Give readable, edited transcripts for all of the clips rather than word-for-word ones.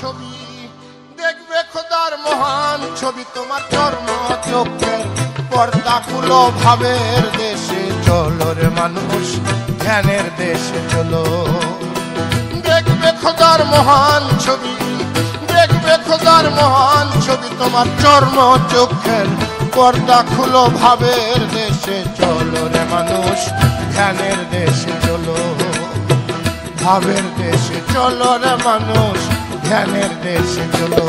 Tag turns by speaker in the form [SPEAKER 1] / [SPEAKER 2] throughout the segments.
[SPEAKER 1] ছবি, দেখবে খোদার মহান ছবি। তোমার চর্ম চোখের পর্দা খুলো, ভাবের দেশে চলো রে মানুষ, ধ্যানের দেশে চলো। দেখবে খোদার মহান ছবি, দেখবে খোদার মহান ছবি। তোমার চর্ম চোখের পর্দা খুলো, ভাবের দেশে চলো রে মানুষ, ধ্যানের দেশে চলো। ভাবের দেশে চলো রে মানুষ, ধ্যানের দেশে চলো।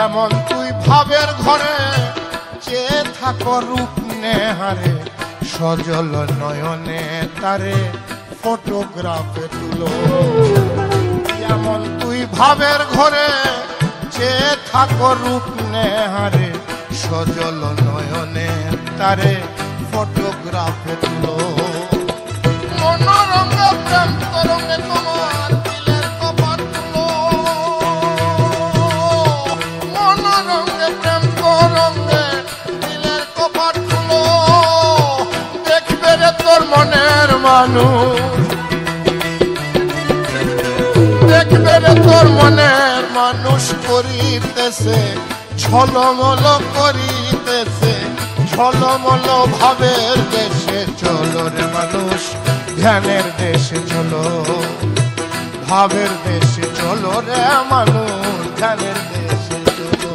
[SPEAKER 1] এমন তুই ভাবের ঘরে চেয়ে থাকো রূপ নেহারে, সজল নয়নে তারে ফটোগ্রাফে তুলো। এমন তুই ভাবের ঘরে চেয়ে থাকো রূপ নেহারে, সজল নয়নে তারে ফটোগ্রাফে তুলো। মনোরঙ্গে প্রেম তরঙ্গে তোমার দিলের কপাট তুলো। মনোরঙ্গে প্রেম তরঙ্গে দিলের কপাট তুলো। দেখবে রে তোর মনের মানুষ, দেখবে রে তোর মনের মানুষ করিতেছে ঝলমল করিতেছে, ঝলমল ভাবের দেশে চলো রে মানুষ, ধ্যানের দেশে চলো। ভাবের দেশে চলো রে মানুষ, ধ্যানের দেশে চলো।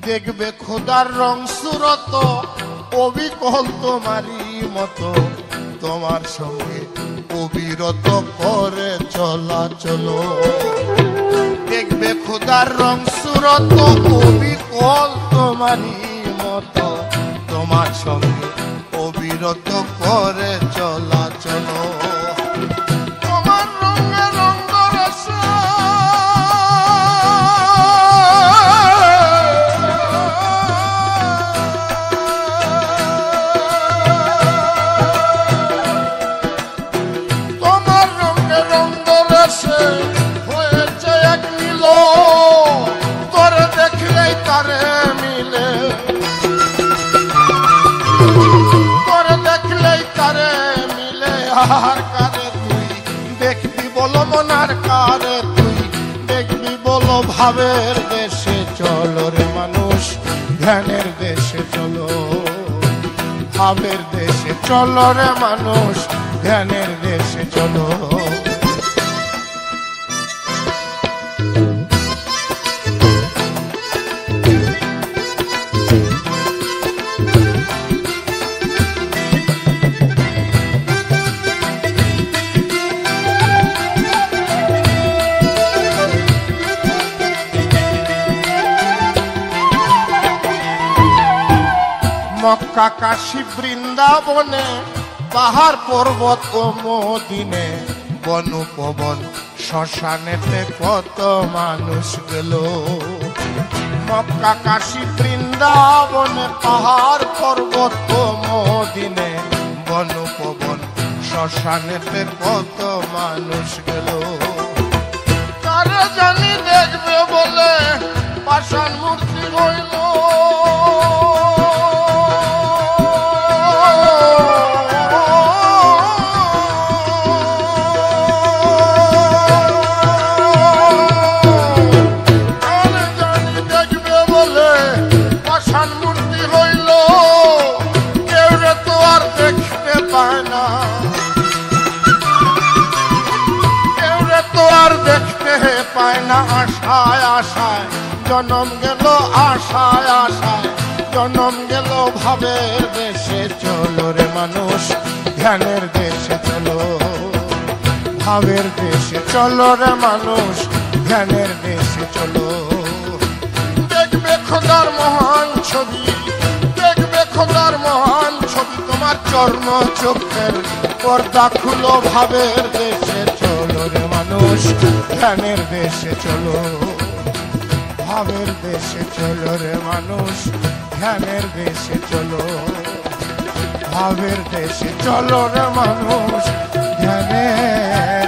[SPEAKER 1] দেখবে খোদার রং সুরত অবিকল তোমারই মতো, তোমার সঙ্গে অবিরত করে চলা চলো। দেখবে খোদার রং সুরত অবিকল তোমারই মতো, তোমার সঙ্গে অবিরত করে চলা চলো। তোমার রঙে রঙ রসা হয়েছে এক নীল, তোরে দেখলেই তারে মিলে, তোরে দেখলেই তারে মিলে। আর কারে তুই দেখবি বলো মনার, কারে তুই দেখবি বলো ভাবের দেশে চলো রে মানুষ, ধ্যানের দেশে চলো। ভাবের দেশে চলো রে মানুষ, ধ্যানের দেশে চলো। মক্কা কাশী বৃন্দাবনে, পাহাড় পর্বত ও মদিনে, বন উপবন শ্মশানেতে কত মানুষ গেল। মক্কা কাশী বৃন্দাবনে, পাহাড় পর্বত ও মদিনে, বন উপবন শ্মশানেতে কত মানুষ গেল। কারে জানি দেখবে বলে পাষাণ মূর্তি হইল। যায় না আশায় আশায়, জনম গেল আশায় আশায়, জনম গেল ভাবের দেশে। চলো রে মানুষ ধ্যানের দেশে চলো, ভাবের দেশে চলো রে মানুষ ধ্যানের দেশে চলো। দেখবে খোদার মহান ছবি, দেখবে খোদার মহান ছবি, তোমার চর্ম চোখের পর্দা খুলো ভাবের দেশে। চলো রে মানুষ ধ্যানের দেশে চলো, ভাবের দেশে চলো রে মানুষ ধ্যানের দেশে চলো, ভাবের দেশে চলো রে মানুষ ধ্যানের